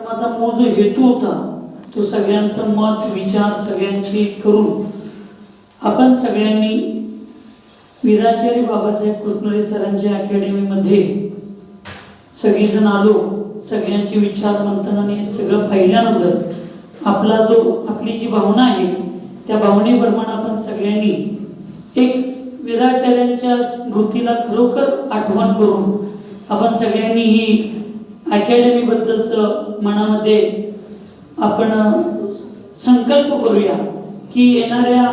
माझा जो हेतू होता तो सगळ्यांचं मत विचार सगळ्यांची करून आपण सगळ्यांनी वीराचार्य बाबासाहेब कृष्णरे सरांच्या अकॅडमीमध्ये सगळीजण आलो. सगळ्यांचे विचार मंथनाने सगळं पाहिल्यानंतर आपली जी भावना आहे त्या भावनेप्रमाणे आपण सगळ्यांनी एक वीराचार्यांच्या स्मृतीला खरोखर आठवण करून आपण सगळ्यांनी ही अकॅडमी बद्दलचं मनामध्ये आपण संकल्प करूया की येणाऱ्या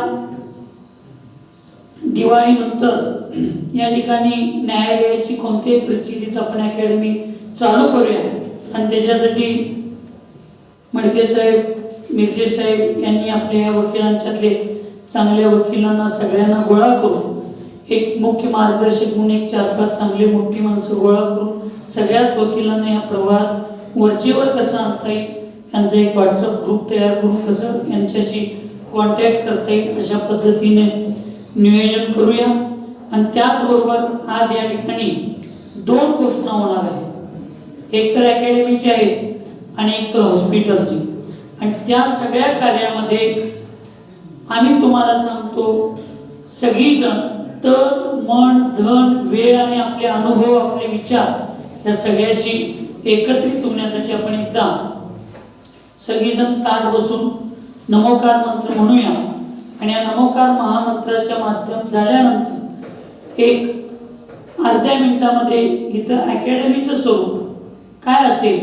दिवाळीनंतर या ठिकाणी न्यायालयाची कोणत्याही परिस्थितीत आपण अकॅडमी चालू करूया. आणि त्याच्यासाठी मडके साहेब मिर्जे साहेब यांनी आपल्या वकिलांच्यातले चांगल्या वकिलांना सगळ्यांना गोळा करून एक मुख्य मार्गदर्शक म्हणून एक 4-5 चांगले मोठी माणसं गोळा करून सगळ्याच वकिलांना या प्रवाहात वरचेवर कसं आणता येईल यांचा एक व्हॉट्सअप ग्रुप तयार करून कसं यांच्याशी कॉन्टॅक्ट करता येईल अशा पद्धतीने नियोजन करूया. आणि त्याचबरोबर आज या ठिकाणी 2 घोषणा होणार आहेत. एक तर अकॅडमीची आहेत आणि एक तर हॉस्पिटलची. आणि त्या सगळ्या कार्यामध्ये आम्ही तुम्हाला सांगतो सगळीजण तन मन धन वेळ आणि आपले अनुभव आपले विचार या सगळ्याशी एकत्रित होण्यासाठी आपण एकदा सगळीजण ताट बसून नमोकार मंत्र म्हणूया. आणि या नमोकार महामंत्राच्या माध्यम झाल्यानंतर एक अर्ध्या मिनिटामध्ये इथं अकॅडमीचं स्वरूप काय असेल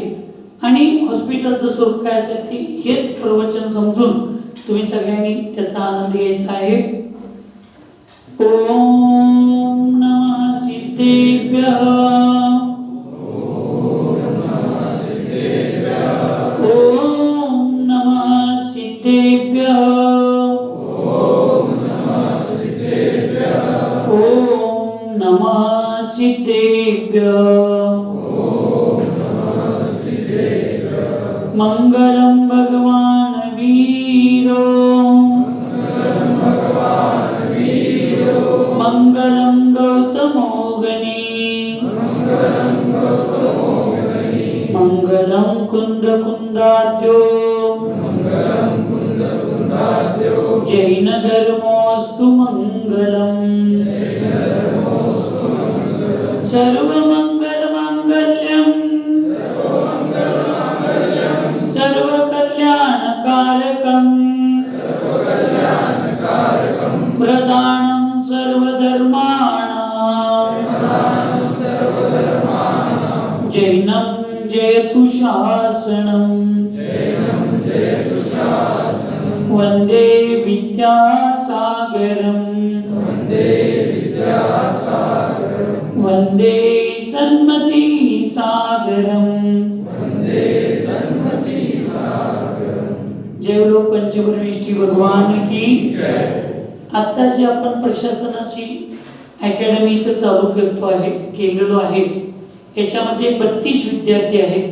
आणि हॉस्पिटलचं स्वरूप काय असेल ते हेच प्रवचन समजून तुम्ही सगळ्यांनी त्याचा आनंद घ्यायचा आहे. ओम नमः सिद्धेभ्यः ओम नमः सिद्धेभ्यः ओम नमः सिद्धेभ्यः मंगलम भगवान वीरो मंगलम गौतमो गणी मंगलम कुंद कुंदाद्यो जैन धर्मोस्तु मंगलम सर्वमंगल मांगल्यम सर्वकल्याणकारकं प्रदानं सर्वधर्माणां जैनं जयतु शासनं वन्दे विद्यासागरं वन्दे सन्मतिसागरं जय बोलो पंचपरमेष्ठी भगवान की जय. आता जे आपण प्रशासनाची अकॅडमी इथं चालू केलेलो आहे याच्यामध्ये 32 विद्यार्थी आहेत.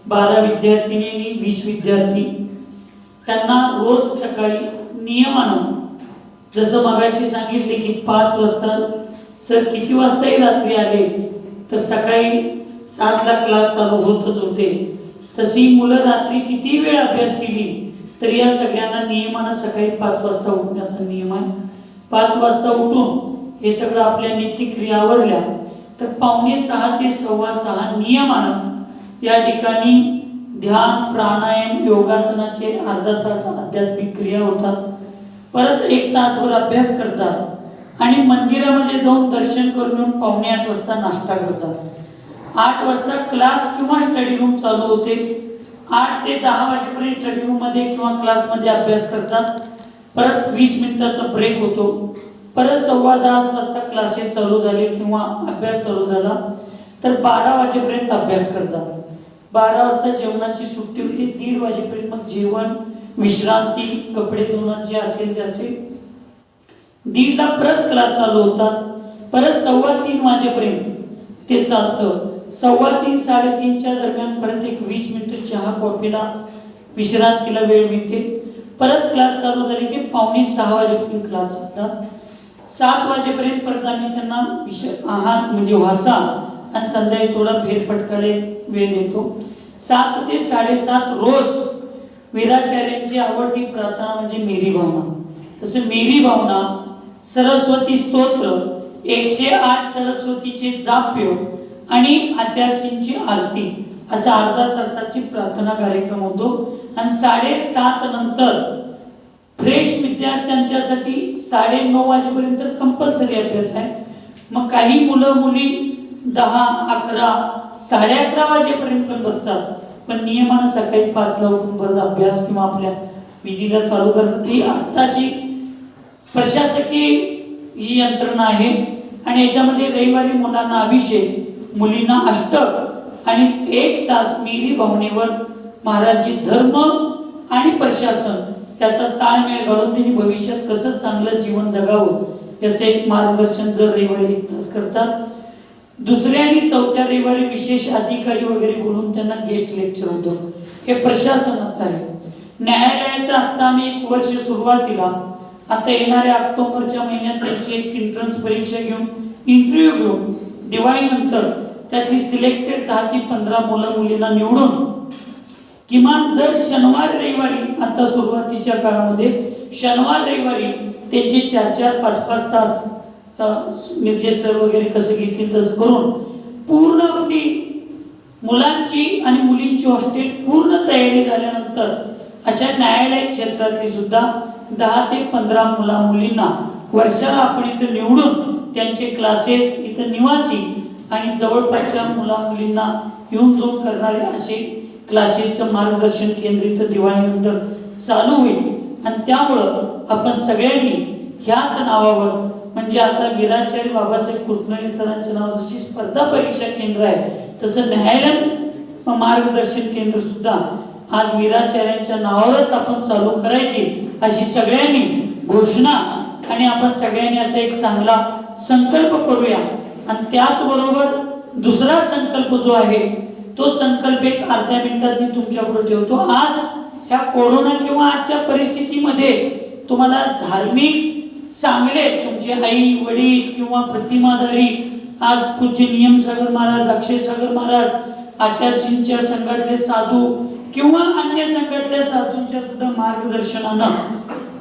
12 विद्यार्थिनी आणि 20 विद्यार्थी. त्यांना रोज सकाळी नियमानं जसं मगाशी सांगितले की 5 वाजता सर किती वाजताही रात्री आले तर सकाळी 7ला क्लास चालू होतच होते. तशी मुलं रात्री किती वेळ अभ्यास केली तर या सगळ्यांना नियमानं सकाळी 5 वाजता उठण्याचा नियम आहे. 5 वाजता उठून हे सगळं आपल्या नित्यक्रिया आवरल्या तर 5:45 ते 6:15 नियमानं या ठिकाणी ध्यान प्राणायाम योगासनाचे अर्धा तास आध्यात्मिक क्रिया होतात. परत 1 तासभर अभ्यास करतात आणि मंदिरामध्ये जाऊन दर्शन करून 7:45 वाजता नाश्ता करतात. 8 वाजता क्लास किंवा स्टडी रूम चालू होते. 8 ते 10 वाजेपर्यंत स्टडी रूम मध्ये किंवा क्लासमध्ये अभ्यास करतात. परत 20 मिनिटाचा ब्रेक होतो. परत 10:15 वाजता क्लासेस चालू झाले किंवा अभ्यास चालू झाला तर 12 वाजेपर्यंत अभ्यास करतात. 12 वाजता जेवणाची सुट्टी होती. 1:30 वाजेपर्यंत मग जेवण विश्रांती कपडे धुणं जे असेल ते असेल. 1:30ला परत क्लास चालू होतात. परत 2:15 वाजेपर्यंत ते चालतं. 2:15 3:30च्या दरम्यान परत एक 20 मिनिटं चहा कॉफीला विश्रांतीला वेळ मिळते. परत क्लास चालू झाले की 5:45 वाजेपर्यंत क्लास चालतात. 7 वाजेपर्यंत परत आम्ही त्यांना आहार म्हणजे वाचा आणि संध्याकाळी थोडा फेरफटकाला वेळ देतो. 7 ते 7:30 रोज वीराचार्यांची आवडती प्रार्थना म्हणजे मेरी भावना. तसं मेरी भावना, सरस्वती स्तोत्र, 108 सरस्वतीचे जाप्य आणि आचार्यश्रींची आरती असा अर्धा तासाची प्रार्थना कार्यक्रम होतो. आणि 7:30 नंतर फ्रेश विद्यार्थ्यांच्यासाठी 9:30 वाजेपर्यंत कंपल्सरी अभ्यास आहे. मग काही मुलं मुली 10, 11, 11:30 वाजेपर्यंत पण बसतात, पण नियमानं सकाळी 5 ला उठून परत अभ्यास किंवा आपल्या विधीला चालू करतात. ही आत्ताची प्रशासकीय ही यंत्रणा आहे. आणि याच्यामध्ये रविवारी मुलांना अभिषेक, मुलींना अष्टक आणि 1 तास मेरी भावनेवर महाराजी धर्म आणि प्रशासन त्याचा ताळमेळ घालून त्यांनी भविष्यात कसं चांगलं जीवन जगावं याचं एक मार्गदर्शन जर रविवारी 1 तास करतात. दुसऱ्या आणि चौथ्या रविवारी विशेष अधिकारी वगैरे बोलून त्यांना गेस्ट लेक्चर होतं. हे प्रशासनाचं आहे. न्यायालयाचं आता आम्ही 1 वर्ष सुरुवातीला, आता येणाऱ्या ऑक्टोबरच्या महिन्यात त्याची एक एंट्रन्स परीक्षा घेऊन इंटरव्ह्यू घेऊन दिवाळीनंतर त्यातली सिलेक्टेड 10 ते 15 मुलं मुलींना निवडून किमान जर शनिवार रविवारी, आता सुरुवातीच्या काळामध्ये शनिवार रविवारी त्यांचे 4-4, 5-5 तास मिरजे सर वगैरे कसं घेतील तसं करून पूर्ण आपली मुलांची आणि मुलींची हॉस्टेल पूर्ण तयारी झाल्यानंतर अशा न्यायालय क्षेत्रातली सुद्धा 10 ते 15 मुला मुलींना वर्षाला आपण इथं निवडून त्यांचे क्लासेस इथं निवासी आणि जवळपासच्या मुला मुलींना येऊन जाऊन करणारे असे क्लासेसचं मार्गदर्शन केंद्र इथं दिवाळीनंतर चालू होईल. आणि त्यामुळं आपण सगळ्यांनी ह्याच नावावर, म्हणजे आता वीराचार्य बाबासाहेब कृष्णले सरांच्या नावावर जशी स्पर्धा परीक्षा केंद्र आहे तसं न्यायालय मार्गदर्शन केंद्र सुद्धा आज वीराचार्यांच्या नावावरच आपण चालू करायची अशी सगळ्यांनी घोषणा आणि आपण सगळ्यांनी असा एक चांगला संकल्प करूया. आणि त्याचबरोबर दुसरा संकल्प जो आहे तो संकल्प एक अर्ध्या मिनिटात मी तुमच्यापुढे ठेवतो. आज ह्या कोरोना किंवा आजच्या परिस्थितीमध्ये तुम्हाला धार्मिक चांगले तुमचे आई वडील किंवा प्रतिमाधारी आज पूज्य नियमसागर महाराज, अक्षय सागर महाराज, आचार्यश्रींच्या संघातले साधू किंवा अन्य संघातल्या साधूंच्या सुद्धा मार्गदर्शनानं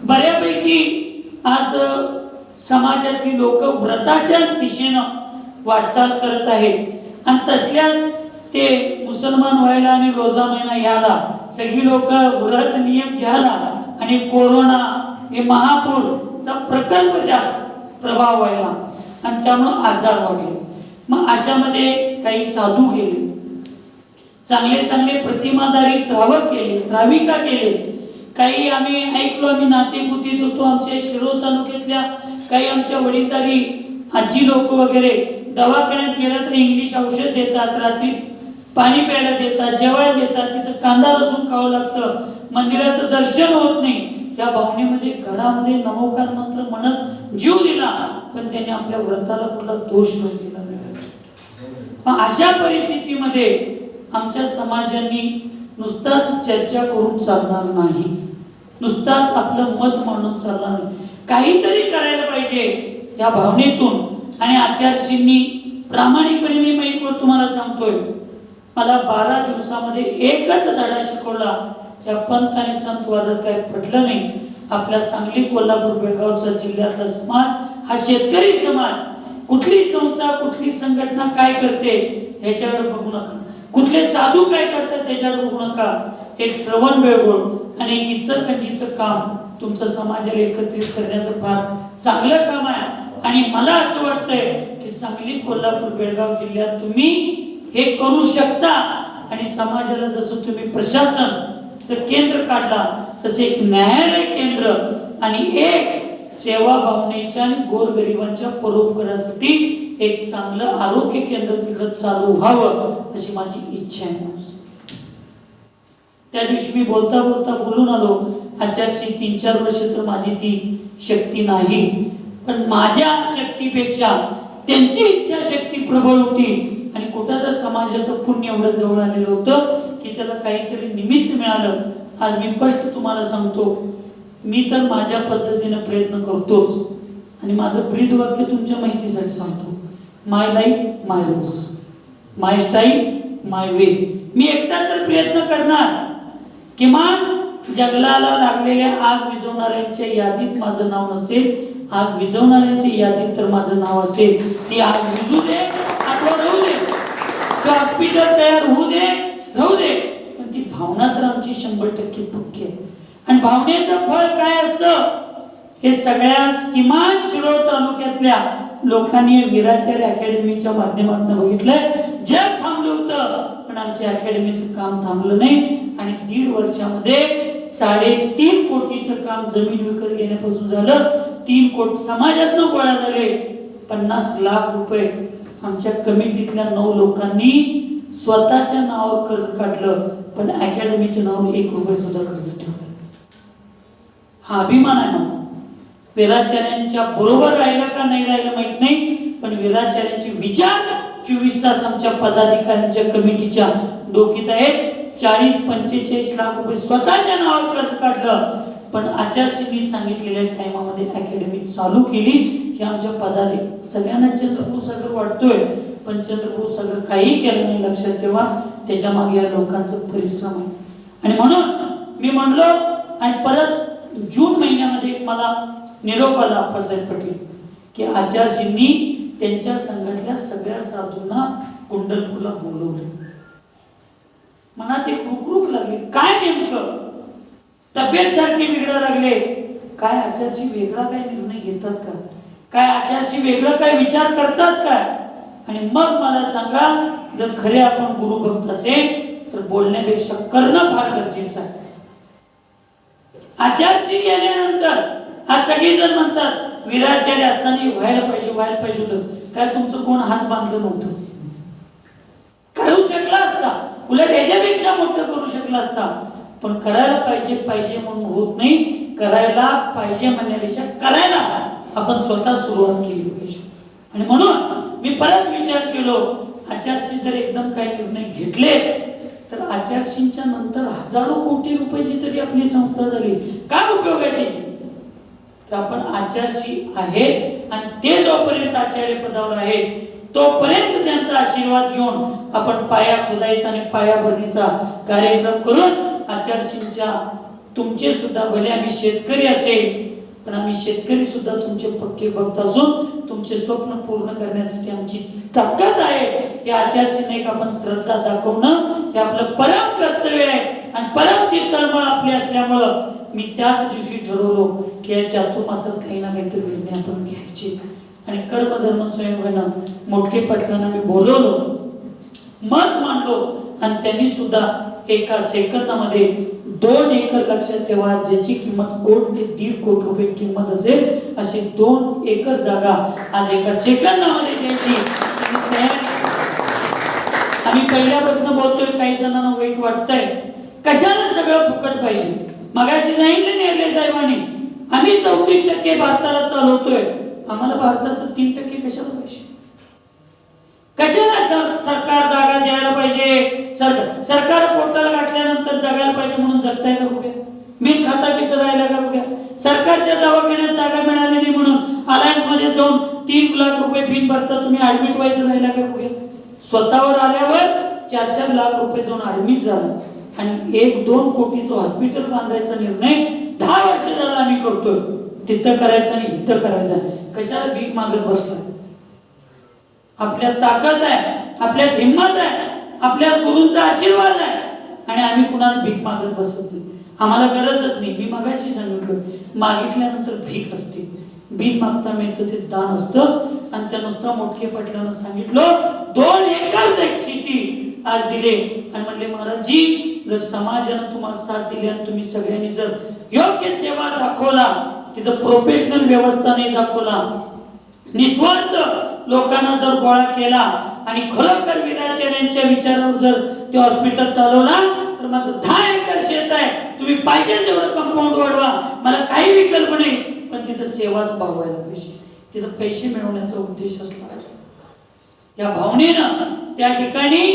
बऱ्यापैकी आज समाजातली लोक व्रताच्या दिशेनं वाटचाल करत आहेत. आणि तसल्या ते मुसलमान व्हायला आणि रोजा महिना घ्यायला सगळी लोक व्रत नियम घ्यायला आणि कोरोना हे महापूरचा प्रकल्प जास्त प्रभाव व्हायला आणि त्यामुळे आजार वाढले. मग अशामध्ये काही साधू गेले, चांगले चांगले प्रतिमाधारी श्रावक गेले, श्राविका गेले. काही आम्ही ऐकलो, आम्ही नातेपुतीत होतो, आमच्या शिरोळ तालुक्यातल्या काही आमच्या वडीलधारी आजी लोक वगैरे दवाखान्यात गेला तर इंग्लिश औषध देतात, रात्री पाणी प्यायला देतात, जेवायला देतात, तिथं कांदा लसूण खावं लागतं, मंदिराचं दर्शन होत नाही. या भावनेमध्ये घरामध्ये नमोकार मंत्र म्हणत जीव दिला, पण त्याने आपल्या व्रताला कुठला दोष न दिला नाही. अशा परिस्थितीमध्ये आमच्या समाजांनी नुसताच चर्चा करून चालणार नाही, नुसताच आपलं मत मांडून चालणार नाही, काहीतरी करायला पाहिजे या भावनेतून. आणि आचार्यश्रींनी प्रामाणिकपणे मी माईकवर तुम्हाला सांगतोय, मला 12 दिवसामध्ये एकच धडा शिकवला. त्या पंथ आणि संत वादात काही पटलं नाही. आपल्या सांगली, कोल्हापूर, बेळगावचा जिल्ह्यातला समाज हा शेतकरी समाज, कुठली संस्था कुठली संघटना काय करते ह्याच्याकडे बघू नका, कुठले साधू काय करतात त्याच्याकडे बघू नका. एक श्रवण बेळगोळ आणि एक इचलकरंजीचं काम तुमचं समाजाला एकत्रित करण्याचं फार चांगलं काम आहे. आणि मला असं वाटतंय की सांगली, कोल्हापूर, बेळगाव जिल्ह्यात तुम्ही हे करू शकता. आणि समाजाला जसं तुम्ही प्रशासनचं केंद्र काढला तसे एक न्यायालय केंद्र आणि एक सेवा भावनेच्या आणि गोरगरिबांच्या परोपकारासाठी एक चांगलं आरोग्य केंद्र तिकडं चालू व्हावं अशी माझी इच्छा आहे. त्या दिवशी मी बोलता बोलता बोलून आलो, आचार्यश्री 3-4 वर्ष तर माझी ती शक्ती नाही, पण माझ्या शक्तीपेक्षा त्यांची इच्छाशक्ती प्रबळ होती. आणि कुठं तर समाजाचं पुण्य एवढं जवळ आलेलं होतं की त्याला काहीतरी निमित्त मिळालं. आज मी स्पष्ट तुम्हाला सांगतो, मी तर माझ्या पद्धतीने प्रयत्न करतोच. आणि माझं ब्रीद वाक्य तुमच्या माहितीसाठी सांगतो, my life my rules, my style my way. मी एकटा तर प्रयत्न करणार, किमान जंगलाला लागलेल्या आग विझवणाऱ्यांच्या यादीत माझं नाव नसेल, आग विझवणाऱ्यांच्या यादीत तर माझं नाव असेल. ती आग विझू दे अथवा राहू दे, हॉस्पिटल तयार होऊ दे राहू दे, पण ती भावना तर आमची 100% पक्की आहे. आणि भावनेचं फळ काय असतं हे सगळ्याच किमान शिरोळ तालुक्यातल्या लोकांनी वीराचार्य अकॅडमीच्या माध्यमातून बघितलंय. जग थांबलं होतं पण आमच्या अकॅडमीचं काम थांबलं नाही. आणि 1.5 वर्षामध्ये 3.5 कोटीचं काम जमीन विकत घेण्यापासून झालं. 3 कोटी समाजातनं गोळा झाले. 50 लाख रुपये आमच्या कमिटीतल्या 9 लोकांनी स्वतःच्या नावावर कर्ज काढलं, पण अकॅडमीच्या नावावर 1 रुपये सुद्धा कर्ज ठेवलं. हा अभिमान आहे मला. वीराचार्यांच्या बरोबर राहिलं का नाही राहिलं माहित नाही, पण वीराचार्यांचे विचार 24 तास आमच्या पदाधिकाऱ्यांच्या कमिटीच्या डोकीत आहेत. 40-45 लाख रुपये स्वतःच्या नावावर कर्ज काढलं, पण आचारसंहितेने सांगितलेल्या टाइमामध्ये अकॅडमी चालू केली. हे आमच्या पदाधिकारी सगळ्यांना चंद्रपूर सागर वाटतोय, पण चंद्रपूर सागर काही केलं नाही. लक्षात ठेवा, त्याच्या मागे या लोकांचा परिश्रम आहे. आणि म्हणून मी म्हणलो, आणि परत जून महिन्यामध्ये मला निरोप आला अप्पासाहेब पटेल की आचारसंहितेने त्यांच्या संघातल्या सगळ्या साधूंना कुंडलपूरला बोलवले. मनात एक रुकरुक लागली. काय नेमकं तब्येत सारखे बिघडायला लागले, काय आचारसंहिता वेगळा काय निर्णय घेतात का, काय आचारसंहिता वेगळं काय विचार करतात काय. आणि मग मला सांगा, जर खरे आपण गुरुभक्त असेल तर बोलण्यापेक्षा करणं फार गरजेचं आहे. आचारसंहिता गेल्यानंतर आज सगळेजण म्हणतात वीराचार्य असताना व्हायला पाहिजे होतं. काय तुमचं कोण हात बांधलं नव्हतं? करू शकला असता, उलट याच्यापेक्षा मोठं करू शकला असता, पण करायला पाहिजे म्हणून होत नाही. करायला पाहिजे म्हणण्यापेक्षा करायला आपण स्वतः सुरुवात केली पाहिजे. आणि म्हणून मी परत विचार केलो, आचारसंहिता जर एकदम काही निर्णय घेतले तर आचारसंहितेच्या नंतर हजारो कोटी रुपयाची तरी आपली संस्था झाली, काय उपयोग आहे त्याची. तर आपण आचारसंहिता आहे आणि ते जोपर्यंत आचार्य पदावर आहे तोपर्यंत त्यांचा आशीर्वाद घेऊन आपण पाया खोदायचा आणि पायाभरणीचा कार्यक्रम करून आचारसंहितेच्या तुमचे सुद्धा भले आम्ही शेतकरी असेल पण आम्ही शेतकरी सुद्धा तुमचे पक्के भक्त असून तुमचे स्वप्न पूर्ण करण्यासाठी आमची ताकद आहे. हे आचारसंहितेत आपण श्रद्धा दाखवणं हे आपलं परम कर्तव्य आहे. आणि परम ती तळमळ आपली असल्यामुळं मी त्याच दिवशी ठरवलो की या चातुर्मासात काही ना काहीतरी निर्णय आपण घ्यायचे. आणि कर्मधर्म स्वयंघन मोठे पटकांना मी बोलवलो, मत मांडलो, आणि त्यांनी सुद्धा एका सेकंदामध्ये 2 एकर, लक्षात ठेवा, ज्याची किंमत 1 कोटी ते 1.5 कोटी रुपये किंमत असेल, अशी 2 एकर जागा आज एका सेकंदामध्ये द्यायची. आम्ही पहिल्यापासून बोलतोय, काही जणांना वाईट वाटतंय, कशाला सगळं फुकट पाहिजे. मगाशी सांगितलं नेरले साहेबांनी, आम्ही 34% भारताला चालवतोय, आम्हाला भारताचं 3% कशाला पाहिजे. कशाला सरकार जागा द्यायला पाहिजे, सरकार पोटाला घातल्यानंतर जगायला पाहिजे म्हणून जगताय का बघूया. मी खाता पिता राहिला का बघूया. सरकारच्या दवाखान्यात जागा मिळाली नाही म्हणून अलायन्स मध्ये जाऊन 3 लाख रुपये बिल भरता तुम्ही ऍडमिट व्हायचं राहिला का बघूया. स्वतःवर आल्यावर 4-4 लाख रुपये जाऊन ऍडमिट झाला. आणि 1-2 कोटीचं हॉस्पिटल बांधायचा निर्णय 10 वर्ष झाला आम्ही करतोय. तिथं करायचं आणि इथं करायचं. कशाला भीक मागत बसलाय. आपल्या ताकद आहे, आपल्यात हिंमत आहे, आपल्या गुरूंचा आशीर्वाद आहे, आणि आम्ही कुणाला भीक मागत बसत नाही. आम्हाला गरजच नाही. मी मगाशी सांगितलं, मागितल्यानंतर भीक असते, भीक मागता मिळतं ते दान असतं. आणि त्या नुसता मोठे पटलानं सांगितलं 2 एकर शेती आज दिले. आणि म्हणले महाराजजी, जर समाजानं तुम्हाला साथ दिली आणि तुम्ही सगळ्यांनी जर योग्य सेवा दाखवला, तिथं प्रोफेशनल व्यवस्था नाही दाखवला, निस्वार्थ लोकांना जर गोळा केला आणि खरोखर वीराचार्यांच्या विचारावर जर ते हॉस्पिटल चालवला, तर माझं 10 एकर शेत आहे, तुम्ही पाहिजे तेवढं कंपाऊंड वाढवा, मला काही विकल्प नाही, पण तिथं सेवाच भागवायला पाहिजे. तिथं पैसे मिळवण्याचा उद्देश असला पाहिजे. या भावनेनं त्या ठिकाणी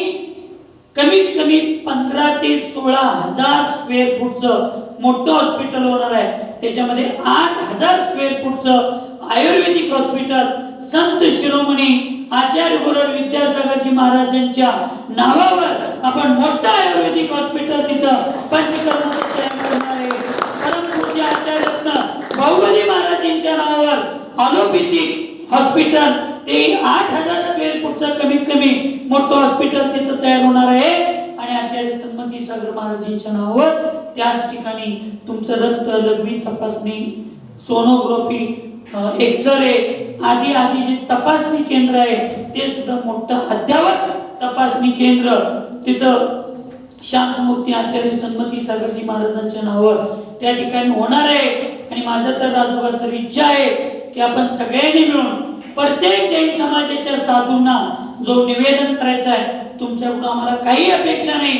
कमीत कमी 15 ते 16 हजार स्क्वेअर फूटचं मोठं हॉस्पिटल होणार आहे. त्याच्यामध्ये 8,000 स्क्वेअर फूटचं आयुर्वेदिक हॉस्पिटल, संत शिरोमणी आचार्य गुरु विद्यासागरजी महाराजांच्या नावावर आपण मोठं आयुर्वेदिक हॉस्पिटल तिथं पंचकर्माचं तयार करणार आहे. परमपूज्य आचार्य बाहुबली महाराजांच्या नावावर ॲलोपॅथिक हॉस्पिटल ते 8,000 स्क्वेअर फूटचं कमीत कमी मोठं हॉस्पिटल तिथं तयार होणार आहे. आणि आचार्य सन्मती सागर महाराजांच्या नावावर त्याच ठिकाणी तुमचं रक्त लघवी तपासणी, सोनोग्राफी, एक्सरे आदी आदी जे तपासणी केंद्र आहे ते सुद्धा मोठं अद्ययावत तपासणी केंद्र तिथं शांतमूर्ती आचार्य सन्मती सागरजी महाराजांच्या नावावर त्या ठिकाणी होणार आहे. आणि माझं तर राजोबा सर इच्छा आहे की आपण सगळ्यांनी मिळून प्रत्येक जैन समाजाच्या साधूंना जो निवेदन करायचं आहे, तुमच्याकडून आम्हाला काही अपेक्षा नाही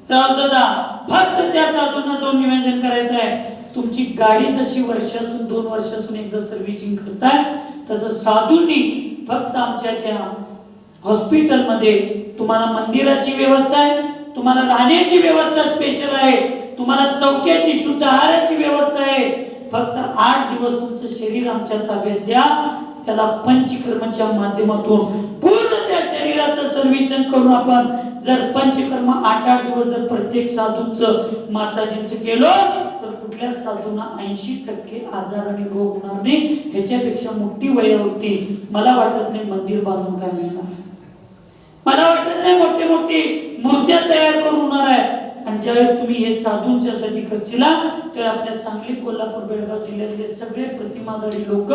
रावदादा, फक्त त्या साधूंना जो निवेदन करायचं आहे, तुमची गाडी जशी वर्षातून 2 वर्षातून एकदा सर्व्हिसिंग करताय तसं साधूंनी फक्त आमच्या त्या हॉस्पिटलमध्ये तुम्हाला मंदिराची व्यवस्था आहे, तुम्हाला राहण्याची व्यवस्था स्पेशल आहे, तुम्हाला चौक्याची शुद्ध आहाराची व्यवस्था आहे. फक्त 8 दिवस तुमचं शरीर आमच्या ताब्यात द्या. त्याला पंचकर्माच्या माध्यमातून पूर्ण त्या शरीराचं सर्व्हिसिंग करून आपण जर पंचकर्म 8 दिवस जर प्रत्येक साधूंचं माताजींचं केलं तर कुठल्या साधूंना 80% आजार आणि रोग होणार नाही. ह्याच्यापेक्षा मोठी वयोवृत्ती मला वाटत नाही मंदिर बांधून काय मिळणार. मला वाटत नाही मोठे मोठे मूर्त्या तयार करून होणार आहे. आणि ज्यावेळी तुम्ही हे साधूंच्यासाठी करचिला तर आपल्या सांगली, कोल्हापूर, बेळगाव जिल्ह्यातले सगळे प्रतिमाधारी लोक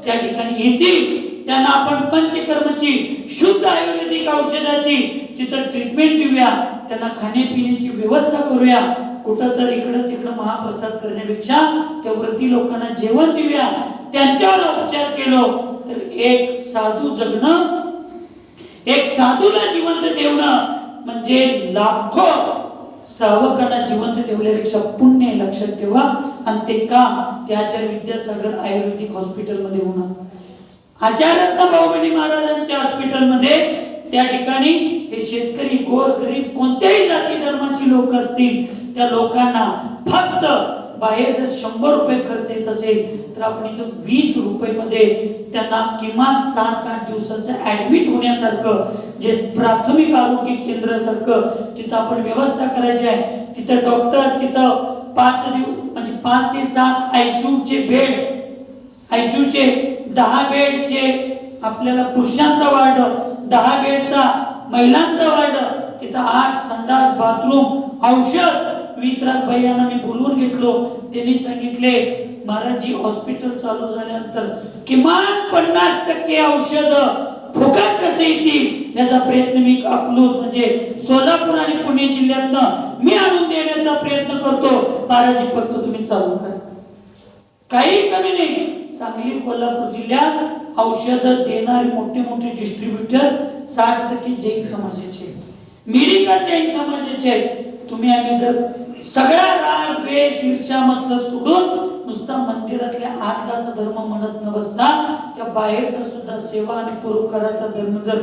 त्या ठिकाणी येतील. त्यांना आपण पंचकर्मची शुद्ध आयुर्वेदिक औषधाची तिथं ट्रीटमेंट देऊया. त्यांना खाण्यापिण्याची व्यवस्था करूया. कुठं तर इकडं तिकडं महाप्रसाद करण्यापेक्षा त्या व्रती लोकांना जेवण देऊया. त्यांच्यावर उपचार केलो तर एक साधू जगणं, एक साधूला जिवंत ठेवणं म्हणजे लाखो श्रावकांना जिवंत ठेवल्यापेक्षा पुण्य आहे. लक्षात ठेवा. आणि ते काम त्या आचार्य विद्यासागर आयुर्वेदिक हॉस्पिटलमध्ये होणार. आचार्य बाहुबली महाराजांच्या हॉस्पिटलमध्ये त्या ठिकाणी हे शेतकरी, गोरगरीब, कोणत्याही जाती धर्माची लोक असतील त्या लोकांना फक्त बाहेर जर 100 रुपये खर्च येत असेल तर आपण इथं 20 रुपये मध्ये त्यांना किमान 7-8 दिवसाचं ऍडमिट होण्यासारखं जे प्राथमिक आरोग्य केंद्र सारखं तिथं आपण व्यवस्था करायची आहे. तिथं डॉक्टर, तिथं 5 दिवस म्हणजे 5 ते 7 आयसीयूचे बेड, आयसीयूचे 10 बेडचे आपल्याला पुरुषांचा वार्ड, 10 बेडचा महिलांचा वार्ड, तिथं 8 संडास, बाथरूम, औषध. वितरक भैयांना मी बोलवून घेतलो. त्यांनी सांगितले महाराजी हॉस्पिटल चालू झाल्यानंतर किमान 50% औषध फुकट कसे येतील याचा प्रयत्न मी अकलूज म्हणजे सोलापूर आणि पुणे जिल्ह्यातनं मी आणून देण्याचा प्रयत्न करतो. महाराजी फक्त तुम्ही चालू करा, काही कमी नाही. सांगली, कोल्हापूर जिल्ह्यात औषध देणारे मोठे मोठे डिस्ट्रीब्युटर 60% जैन समाजाचे, मेडिकल जैन समाजाचे. तुम्ही आम्ही जर सगळा राग, द्वेष, ईर्ष्या, मत्सर सोडून नुसता मंदिरातल्या आतलाचा धर्म म्हणत न बसता त्या बाहेरचा सुद्धा सेवा आणि परोपकाराचा धर्म जर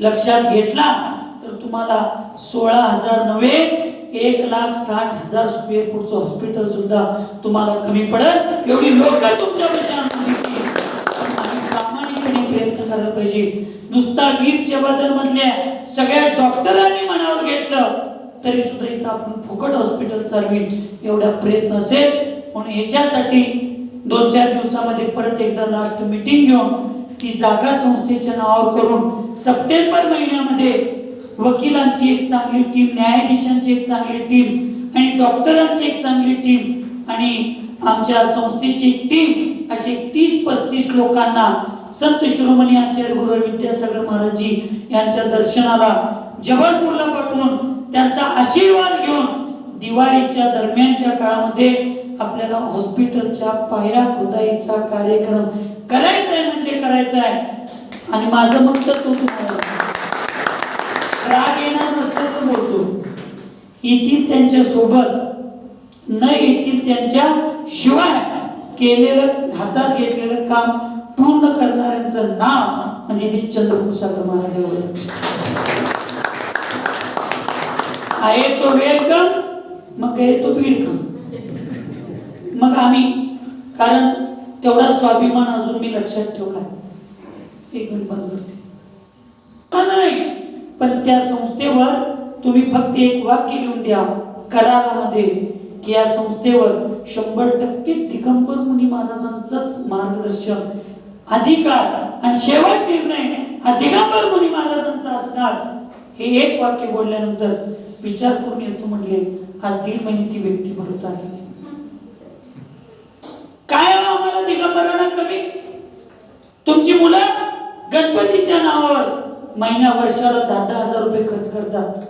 लक्षात घेतला तर तुम्हाला 16,000 नव्हे 1,60,000 स्क्वेअर फूटचं हॉस्पिटल सुद्धा तुम्हाला कमी पडत. एवढी लोक तुमच्या प्रामाणिकपणे प्रयत्न करायला पाहिजे. नुसता वीर सेवादल मधल्या सगळ्या डॉक्टरांनी मनावर घेतलं तरी सुद्धा इथं आपण फुकट हॉस्पिटल चालवी एवढा प्रयत्न असेल. म्हणून ह्याच्यासाठी 2-4 दिवसामध्ये परत एकदा लास्ट मीटिंग घेऊन ती जागा संस्थेच्या नावावर करून सप्टेंबर महिन्यामध्ये वकिलांची एक चांगली टीम, न्यायाधीशांची एक चांगली टीम आणि डॉक्टरांची एक चांगली टीम आणि आमच्या संस्थेची एक टीम असे 30-35 लोकांना संत शिरोमणी आचार्य गुरु विद्यासागर महाराजी यांच्या दर्शनाला जबलपूरला पाठवून त्यांचा आशीर्वाद घेऊन दिवाळीच्या दरम्यानच्या काळामध्ये आपल्याला हॉस्पिटलच्या पाया खुदाईचा कार्यक्रम करायचा आहे म्हणजे करायचा आहे. आणि माझं मत तर तुम्हाला राग येणार नसल्याचं बोलतो. येतील त्यांच्या सोबत, न येतील त्यांच्या शिवाय केलेलं हातात घेतलेलं काम पूर्ण करणाऱ्यांचं नाव म्हणजे ते चंद्रपूर महाराज आहे. तो वेलकम, मग गए तो बीडकम. मग आम्ही कारण तेवढा स्वाभिमान अजून मी लक्षात ठेवला. एक मिनिट बंद करते. नाही, पण त्या संस्थेवर तुम्ही फक्त एक वाक्य लिहून द्या करारामध्ये की या संस्थेवर 100% दिगंबर मुनी महाराजांचाच मार्गदर्शन अधिकार आणि शेवट निर्णय हा दिगंबर मुनी महाराजांचा असणार. हे एक वाक्य बोलल्यानंतर विचार करून येतो म्हणले आज 1.5 महिने ती व्यक्ती परत आली. काय आम्हाला दिगंबरांना कमी? तुमची मुलं गणपतीच्या नावावर महिन्या वर्षाला 10,000 रुपये खर्च करतात.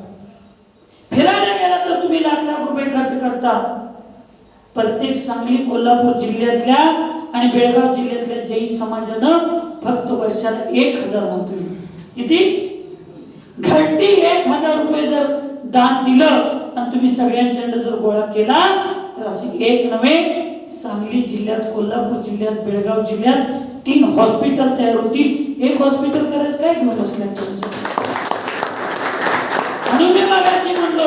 फिरायला गेला तर तुम्ही लाख रुपये खर्च करता. प्रत्येक सांगली कोल्हापूर जिल्ह्यातल्या आणि बेळगाव जिल्ह्यातल्या जैन समाजानं फक्त वर्षाला 1,000 म्हणतोय. किती? घरटी 1,000 रुपये जर दान दिलं आणि तुम्ही सगळ्यांच्या जर गोळा केला तर असे एक नव्हे सांगली जिल्ह्यात, कोल्हापूर जिल्ह्यात, बेळगाव जिल्ह्यात 3 हॉस्पिटल तयार होतील. एक हॉस्पिटल करायचं काय घेऊन बसल्या? म्हणून मी मागाशी म्हणलो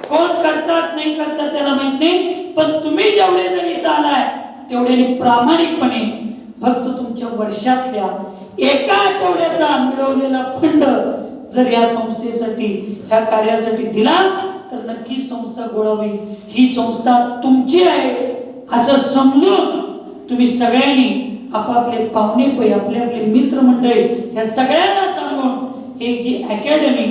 कोण करतात नाही करतात त्याला माहित नाही, पण तुम्ही जेवढे जण इथं आलाय तेवढ्याने प्रामाणिकपणे फक्त तुमच्या वर्षातल्या एका आठवड्याचा मिळवलेला फंड जर या संस्थेसाठी ह्या कार्यासाठी दिला तर नक्की संस्था गोळा होईल. ही संस्था तुमची आहे असं समजून तुम्ही सगळ्यांनी आपापले पाहुणे पै आपले आपले मित्रमंडळी या सगळ्यांना सांगून एक जी अकॅडमी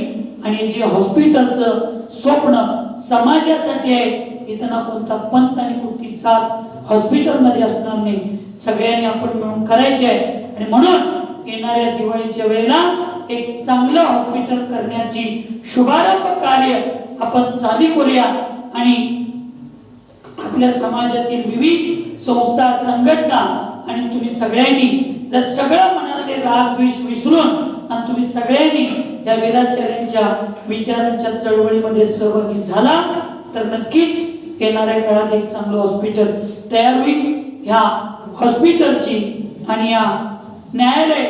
आणि जे हॉस्पिटलचं स्वप्न समाजासाठी आहे. इथं ना कोणता पंथ आणि कोणती जात हॉस्पिटलमध्ये असणार नाही. सगळ्यांनी आपण मिळून करायचे आहे आणि म्हणून येणाऱ्या दिवाळीच्या वेळेला एक चांगलं हॉस्पिटल करण्याची शुभारंभ कार्य आपण चालू करूया आणि आपल्या समाजातील विविध संस्था संघटना आणि तुम्ही सगळ्यांनी जर सगळं मनातले राग द्वेष विसरून आणि तुम्ही सगळ्यांनी या वीराचार्यांच्या विचारांच्या चळवळीमध्ये सहभागी झाला तर नक्कीच येणाऱ्या काळात एक चांगलं हॉस्पिटल तयार होईल. ह्या हॉस्पिटलची आणि या न्यायालय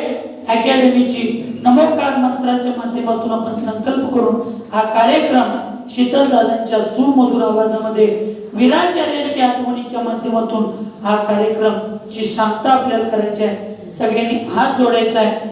अकॅडमीची नमोकार मंत्राच्या माध्यमातून आपण संकल्प करून हा कार्यक्रम शीतलदादांच्या सुमधुर आवाजामध्ये वीराचार्यांच्या आठवणीच्या माध्यमातून हा कार्यक्रम ची सांगता आपल्याला करायची आहे. सगळ्यांनी हात जोडायचा आहे.